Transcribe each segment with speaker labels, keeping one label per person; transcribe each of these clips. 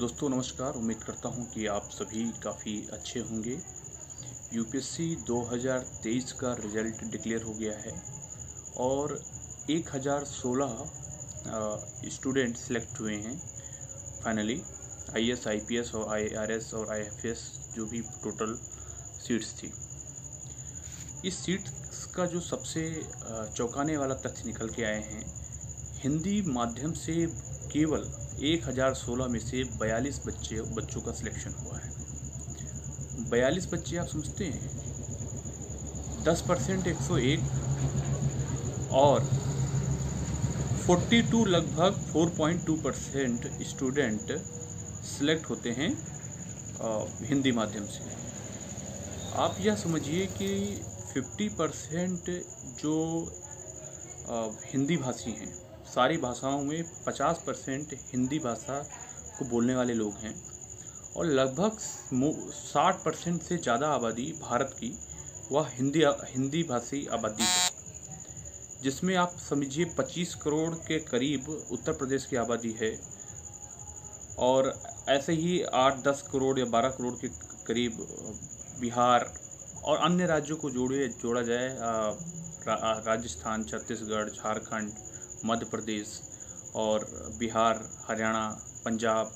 Speaker 1: दोस्तों नमस्कार। उम्मीद करता हूं कि आप सभी काफ़ी अच्छे होंगे। यूपीएससी 2023 का रिज़ल्ट डिक्लेयर हो गया है और 1016 स्टूडेंट सेलेक्ट हुए हैं फाइनली। आईएएस, आईपीएस और आईआरएस और आईएफएस जो भी टोटल सीट्स थी। इस सीट्स का जो सबसे चौंकाने वाला तथ्य निकल के आए हैं, हिंदी माध्यम से केवल 1016 में से 42 बच्चों का सिलेक्शन हुआ है। 42 बच्चे आप समझते हैं, 10% 101 और 42 लगभग 4.2% स्टूडेंट सिलेक्ट होते हैं हिंदी माध्यम से। आप यह समझिए कि 50% जो हिंदी भाषी हैं, सारी भाषाओं में 50% हिंदी भाषा को बोलने वाले लोग हैं और लगभग 60% से ज़्यादा आबादी भारत की वह हिंदी भाषी आबादी है, जिसमें आप समझिए 25 करोड़ के करीब उत्तर प्रदेश की आबादी है और ऐसे ही 8-10 करोड़ या 12 करोड़ के करीब बिहार और अन्य राज्यों को जोड़ा जाए, राजस्थान, छत्तीसगढ़, झारखंड, मध्य प्रदेश और बिहार, हरियाणा, पंजाब,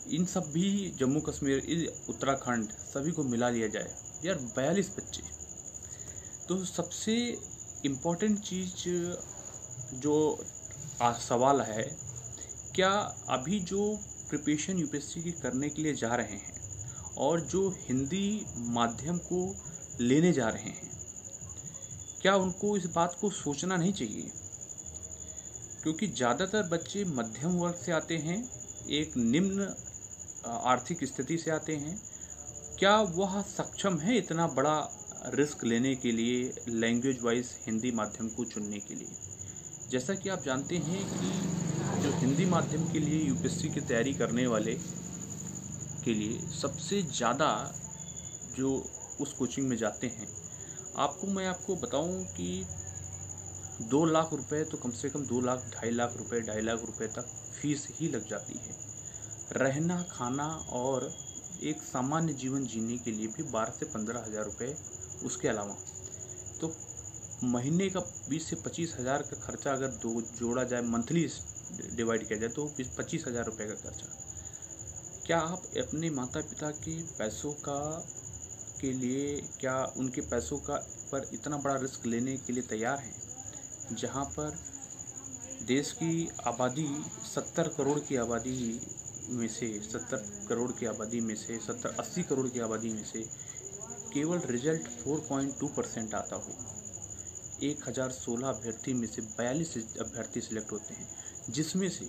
Speaker 1: इन सब भी, जम्मू कश्मीर, उत्तराखंड, सभी को मिला लिया जाए यार 42 बच्चे। तो सबसे इम्पोर्टेंट चीज़ जो सवाल है, क्या अभी जो प्रिपरेशन यूपीएससी की करने के लिए जा रहे हैं और जो हिंदी माध्यम को लेने जा रहे हैं, क्या उनको इस बात को सोचना नहीं चाहिए? क्योंकि ज़्यादातर बच्चे मध्यम वर्ग से आते हैं, एक निम्न आर्थिक स्थिति से आते हैं। क्या वह सक्षम है इतना बड़ा रिस्क लेने के लिए, लैंग्वेज वाइज हिंदी माध्यम को चुनने के लिए? जैसा कि आप जानते हैं कि जो हिंदी माध्यम के लिए यूपीएससी की तैयारी करने वाले के लिए सबसे ज़्यादा जो उस कोचिंग में जाते हैं, मैं आपको बताऊं कि 2 लाख रुपए तो कम से कम 2 लाख, 2.5 लाख रुपए तक फीस ही लग जाती है। रहना, खाना और एक सामान्य जीवन जीने के लिए भी 12 से 15 हज़ार रुपये उसके अलावा, तो महीने का 20 से 25 हज़ार का खर्चा अगर जोड़ा जाए, मंथली डिवाइड किया जाए तो 25 हज़ार रुपये का खर्चा। क्या आप अपने माता पिता के पैसों के लिए, क्या उनके पैसों पर इतना बड़ा रिस्क लेने के लिए तैयार हैं, जहां पर देश की आबादी 70 करोड़ की आबादी में से 70 करोड़ की आबादी में से 70-80 करोड़ की आबादी में से केवल रिजल्ट 4.2% आता हो? 1016 अभ्यर्थी में से 42 अभ्यर्थी सिलेक्ट होते हैं, जिसमें से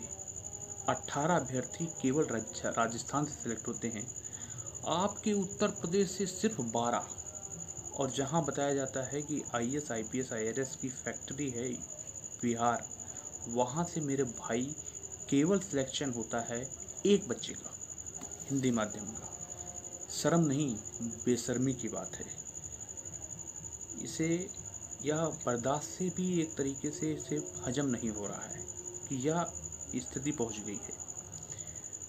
Speaker 1: 18 अभ्यर्थी केवल राजस्थान से सिलेक्ट होते हैं। आपके उत्तर प्रदेश से सिर्फ 12, और जहां बताया जाता है कि आईएएस, आईपीएस, आईआरएस की फैक्ट्री है बिहार, वहां से मेरे भाई केवल सिलेक्शन होता है एक बच्चे का हिंदी माध्यम का। शर्म नहीं, बेशर्मी की बात है। यह बर्दाश्त से भी एक तरीके से इसे हजम नहीं हो रहा है कि यह स्थिति पहुंच गई है।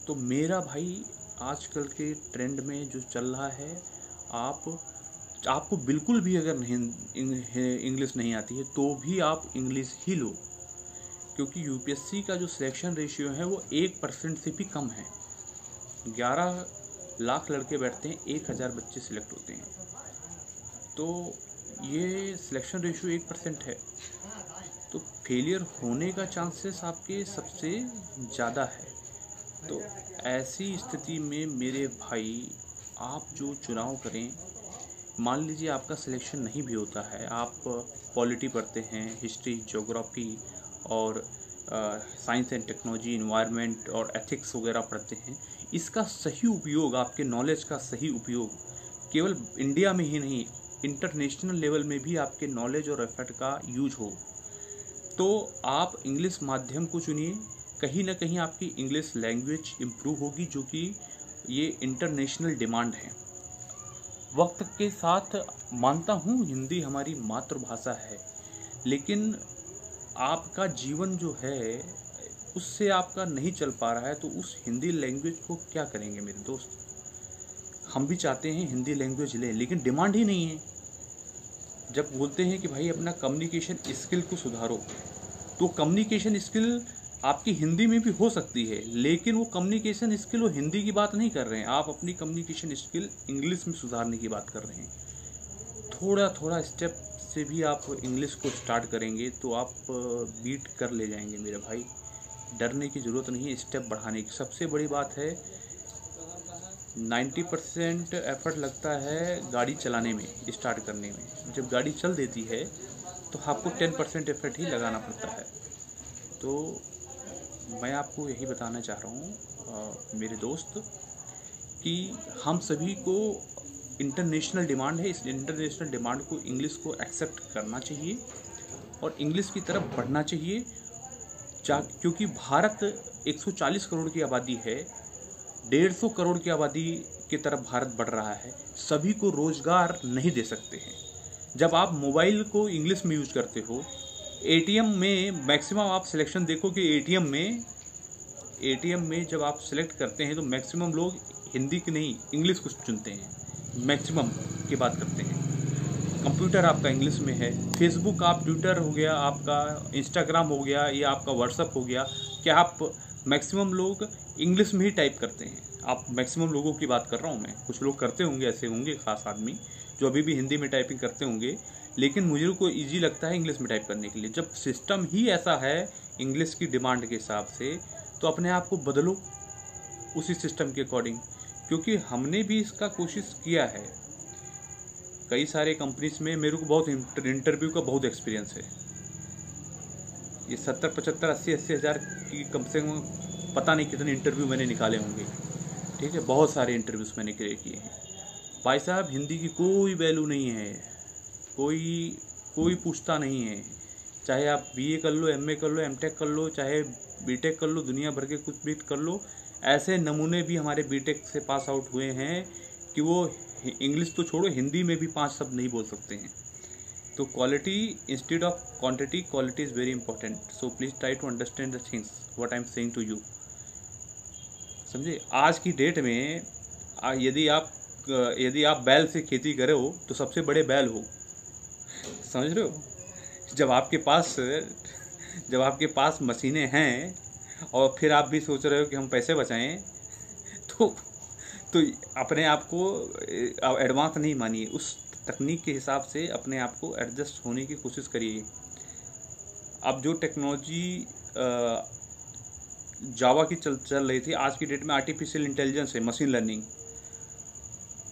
Speaker 1: तो मेरा भाई, आजकल के ट्रेंड में जो चल रहा है, आपको बिल्कुल भी अगर इंग्लिश नहीं आती है तो भी आप इंग्लिश ही लो, क्योंकि यूपीएससी का जो सिलेक्शन रेशियो है वो 1% से भी कम है। 11 लाख लड़के बैठते हैं, 1000 बच्चे सिलेक्ट होते हैं, तो ये सिलेक्शन रेशियो 1% है। तो फेलियर होने का चांसेस आपके सबसे ज़्यादा है। तो ऐसी स्थिति में मेरे भाई, आप जो चुनाव करें, मान लीजिए आपका सिलेक्शन नहीं भी होता है, आप पॉलिटी पढ़ते हैं, हिस्ट्री, ज्योग्राफी और साइंस एंड टेक्नोलॉजी, इन्वायरमेंट और एथिक्स वगैरह पढ़ते हैं, इसका सही उपयोग, आपके नॉलेज का सही उपयोग केवल इंडिया में ही नहीं, इंटरनेशनल लेवल में भी आपके नॉलेज और एफर्ट का यूज हो, तो आप इंग्लिश माध्यम को चुनिए। कहीं ना कहीं आपकी इंग्लिश लैंग्वेज इम्प्रूव होगी, जो कि ये इंटरनेशनल डिमांड है। वक्त के साथ मानता हूँ हिंदी हमारी मातृभाषा है, लेकिन आपका जीवन जो है उससे आपका नहीं चल पा रहा है तो उस हिंदी लैंग्वेज को क्या करेंगे मेरे दोस्त। हम भी चाहते हैं हिंदी लैंग्वेज लें, लेकिन डिमांड ही नहीं है। जब बोलते हैं कि भाई अपना कम्युनिकेशन स्किल को सुधारो, तो कम्युनिकेशन स्किल आपकी हिंदी में भी हो सकती है, लेकिन वो कम्युनिकेशन स्किल वो हिंदी की बात नहीं कर रहे हैं, आप अपनी कम्युनिकेशन स्किल इंग्लिश में सुधारने की बात कर रहे हैं। थोड़ा थोड़ा स्टेप से भी आप इंग्लिश को स्टार्ट करेंगे तो आप बीट कर ले जाएंगे मेरे भाई। डरने की ज़रूरत नहीं है स्टेप बढ़ाने की। सबसे बड़ी बात है 90% एफर्ट लगता है गाड़ी चलाने में, स्टार्ट करने में। जब गाड़ी चल देती है तो आपको 10% एफर्ट ही लगाना पड़ता है। तो मैं आपको यही बताना चाह रहा हूँ मेरे दोस्त कि हम सभी को इंटरनेशनल डिमांड है, इस इंटरनेशनल डिमांड को इंग्लिश को एक्सेप्ट करना चाहिए और इंग्लिश की तरफ बढ़ना चाहिए। क्योंकि भारत 140 करोड़ की आबादी है, 150 करोड़ की आबादी की तरफ भारत बढ़ रहा है। सभी को रोजगार नहीं दे सकते हैं। जब आप मोबाइल को इंग्लिश में यूज करते हो, एटीएम में मैक्सिमम आप सिलेक्शन देखो कि एटीएम में जब आप सिलेक्ट करते हैं तो मैक्सिमम लोग हिंदी की नहीं इंग्लिश को चुनते हैं। मैक्सिमम की बात करते हैं। कंप्यूटर आपका इंग्लिश में है, फेसबुक आप, ट्विटर हो गया आपका, इंस्टाग्राम हो गया, या आपका व्हाट्सअप हो गया, क्या आप मैक्सिमम लोग इंग्लिश में ही टाइप करते हैं। आप मैक्सिमम लोगों की बात कर रहा हूँ मैं। कुछ लोग करते होंगे, ऐसे होंगे खास आदमी जो अभी भी हिंदी में टाइपिंग करते होंगे, लेकिन मुझे को ईजी लगता है इंग्लिश में टाइप करने के लिए। जब सिस्टम ही ऐसा है इंग्लिश की डिमांड के हिसाब से, तो अपने आप को बदलो उसी सिस्टम के अकॉर्डिंग। क्योंकि हमने भी इसका कोशिश किया है कई सारे कंपनीज में। मेरे को बहुत इंटरव्यू का बहुत एक्सपीरियंस है। ये 70, 75, 80 हज़ार की कम से कम पता नहीं कितने इंटरव्यू मैंने निकाले होंगे। ठीक है, बहुत सारे इंटरव्यूज़ मैंने क्लियर किए हैं। भाई साहब, हिंदी की कोई वैल्यू नहीं है, कोई पूछता नहीं है। चाहे आप बीए कर लो, एमए कर लो, एमटेक कर लो, चाहे बीटेक कर लो, दुनिया भर के कुछ भी कर लो। ऐसे नमूने भी हमारे बीटेक से पास आउट हुए हैं कि वो इंग्लिश तो छोड़ो, हिंदी में भी 5 शब्द नहीं बोल सकते हैं। तो quality instead of quantity, quality is very important. So please try to understand the things what I am saying to you. समझे? आज की डेट में यदि आप बैल से खेती करे हो तो सबसे बड़े बैल हो। समझ रहे हो? जब आपके पास मशीनें हैं और फिर आप भी सोच रहे हो कि हम पैसे बचाएं, तो अपने आप को एडवांस नहीं मानिए। उस तकनीक के हिसाब से अपने आप को एडजस्ट होने की कोशिश करिए। अब जो टेक्नोलॉजी जावा की चल रही थी, आज की डेट में आर्टिफिशियल इंटेलिजेंस है, मशीन लर्निंग।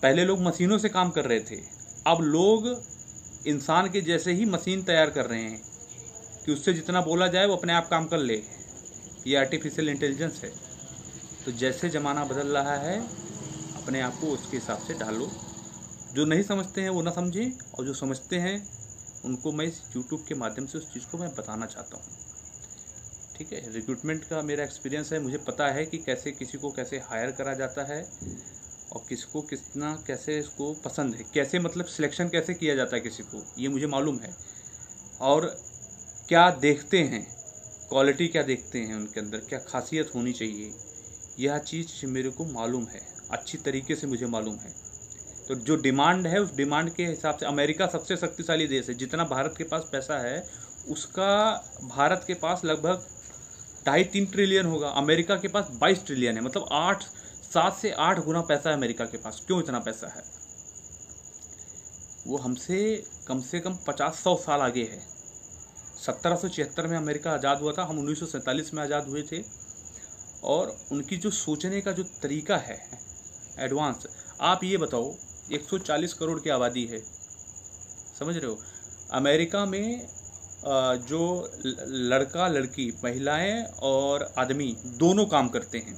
Speaker 1: पहले लोग मशीनों से काम कर रहे थे, अब लोग इंसान के जैसे ही मशीन तैयार कर रहे हैं कि उससे जितना बोला जाए वो अपने आप काम कर ले। ये आर्टिफिशियल इंटेलिजेंस है। तो जैसे ज़माना बदल रहा है, अपने आप को उसके हिसाब से ढालो। जो नहीं समझते हैं वो ना समझें, और जो समझते हैं उनको मैं इस यूट्यूब के माध्यम से उस चीज़ को मैं बताना चाहता हूँ। ठीक है, रिक्रूटमेंट का मेरा एक्सपीरियंस है। मुझे पता है कि कैसे किसी को कैसे हायर करा जाता है और किसको कितना कैसे इसको पसंद है, कैसे मतलब सिलेक्शन कैसे किया जाता है किसी को, ये मुझे मालूम है। और क्या देखते हैं, क्वालिटी क्या देखते हैं, उनके अंदर क्या खासियत होनी चाहिए, यह चीज़ मेरे को मालूम है, अच्छी तरीके से मुझे मालूम है। तो जो डिमांड है उस डिमांड के हिसाब से, अमेरिका सबसे शक्तिशाली देश है। जितना भारत के पास पैसा है उसका भारत के पास लगभग 2.5-3 ट्रिलियन होगा। अमेरिका के पास 22 ट्रिलियन है, मतलब 7 से 8 गुना पैसा है अमेरिका के पास। क्यों इतना पैसा है? वो हमसे कम से कम 50-100 साल आगे है। 1776 में अमेरिका आज़ाद हुआ था, हम 1947 में आज़ाद हुए थे। और उनकी जो सोचने का जो तरीका है एडवांस। आप ये बताओ, 140 करोड़ की आबादी है, समझ रहे हो? अमेरिका में जो लड़का लड़की, महिलाएं और आदमी दोनों काम करते हैं।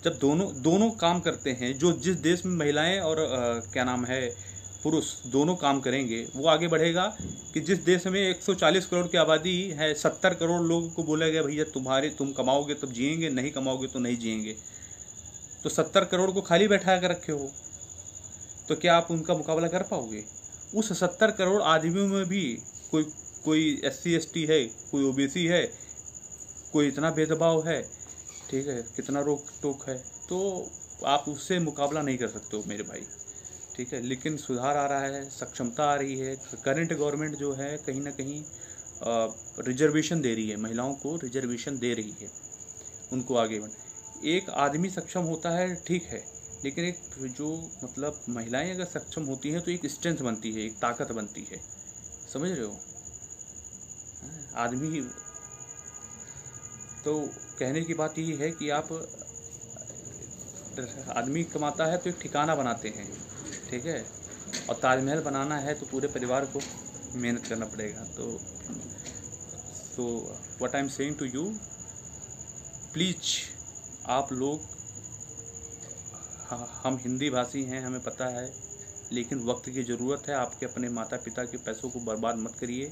Speaker 1: जब दोनों काम करते हैं, जो जिस देश में महिलाएं और पुरुष दोनों काम करेंगे, वो आगे बढ़ेगा। कि जिस देश में 140 करोड़ की आबादी है, 70 करोड़ लोगों को बोला गया भैया तुम कमाओगे तब जिएंगे, नहीं कमाओगे तो नहीं जिएंगे। तो 70 करोड़ को खाली बैठा कर रखे हो, तो क्या आप उनका मुकाबला कर पाओगे? उस 70 करोड़ आदमियों में भी कोई SC ST है, कोई OBC है, कोई इतना भेदभाव है, ठीक है, कितना रोक टोक है, तो आप उससे मुकाबला नहीं कर सकते हो मेरे भाई, ठीक है। लेकिन सुधार आ रहा है, सक्षमता आ रही है। करंट गवर्नमेंट जो है कहीं ना कहीं रिजर्वेशन दे रही है, महिलाओं को रिजर्वेशन दे रही है, उनको आगे बढ़। एक आदमी सक्षम होता है ठीक है, लेकिन एक जो मतलब महिलाएं अगर सक्षम होती हैं तो एक स्ट्रेंथ बनती है, एक ताकत बनती है, समझ रहे हो। आदमी तो कहने की बात यही है कि आप आदमी कमाता है तो एक ठिकाना बनाते हैं, ठीक है, और ताजमहल बनाना है तो पूरे परिवार को मेहनत करना पड़ेगा। तो what I am saying to you, please आप लोग, हम हिंदी भाषी हैं, हमें पता है, लेकिन वक्त की ज़रूरत है। आपके अपने माता पिता के पैसों को बर्बाद मत करिए,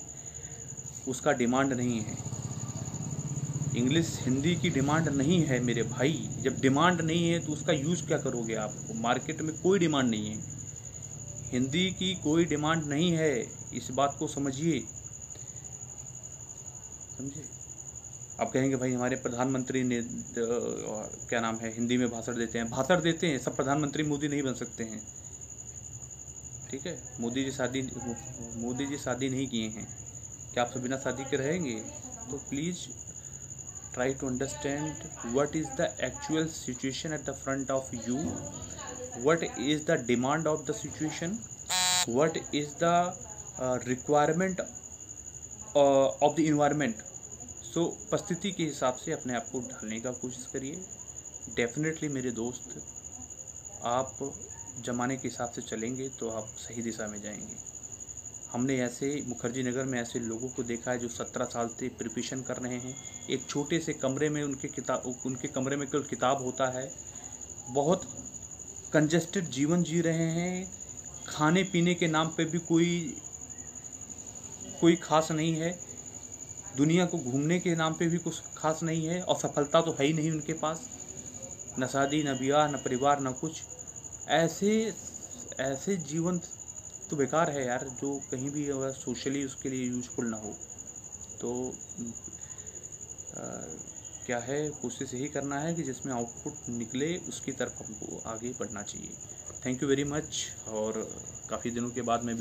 Speaker 1: उसका डिमांड नहीं है। इंग्लिश हिंदी की डिमांड नहीं है मेरे भाई। जब डिमांड नहीं है तो उसका यूज़ क्या करोगे आप? मार्केट में कोई डिमांड नहीं है, हिंदी की कोई डिमांड नहीं है, इस बात को समझिए, समझे। आप कहेंगे भाई हमारे प्रधानमंत्री ने क्या नाम है, हिंदी में भाषण देते हैं, सब प्रधानमंत्री मोदी नहीं बन सकते हैं, ठीक है। मोदी जी शादी नहीं किए हैं, क्या आप सब बिना शादी के रहेंगे? तो please try to understand what is the actual situation at the front of you, what is the demand of the situation, what is the requirement of the environment। so परिस्थिति के हिसाब से अपने आप को ढालने का कोशिश करिए। डेफिनेटली मेरे दोस्त, आप ज़माने के हिसाब से चलेंगे तो आप सही दिशा में जाएंगे। हमने ऐसे मुखर्जी नगर में ऐसे लोगों को देखा है जो 17 साल से प्रिपरेशन कर रहे हैं, एक छोटे से कमरे में उनके कमरे में केवल किताब होता है, बहुत कंजेस्टेड जीवन जी रहे हैं, खाने पीने के नाम पे भी कोई खास नहीं है, दुनिया को घूमने के नाम पे भी कुछ खास नहीं है, और सफलता तो है ही नहीं उनके पास, न शादी, न ब्याह, न परिवार, न कुछ। ऐसे जीवन तो बेकार है यार, जो कहीं भी अगर सोशली उसके लिए यूजफुल ना हो। तो क्या है, कोशिश यही करना है कि जिसमें आउटपुट निकले उसकी तरफ हमको आगे बढ़ना चाहिए। Thank you very much. और काफ़ी दिनों के बाद मैं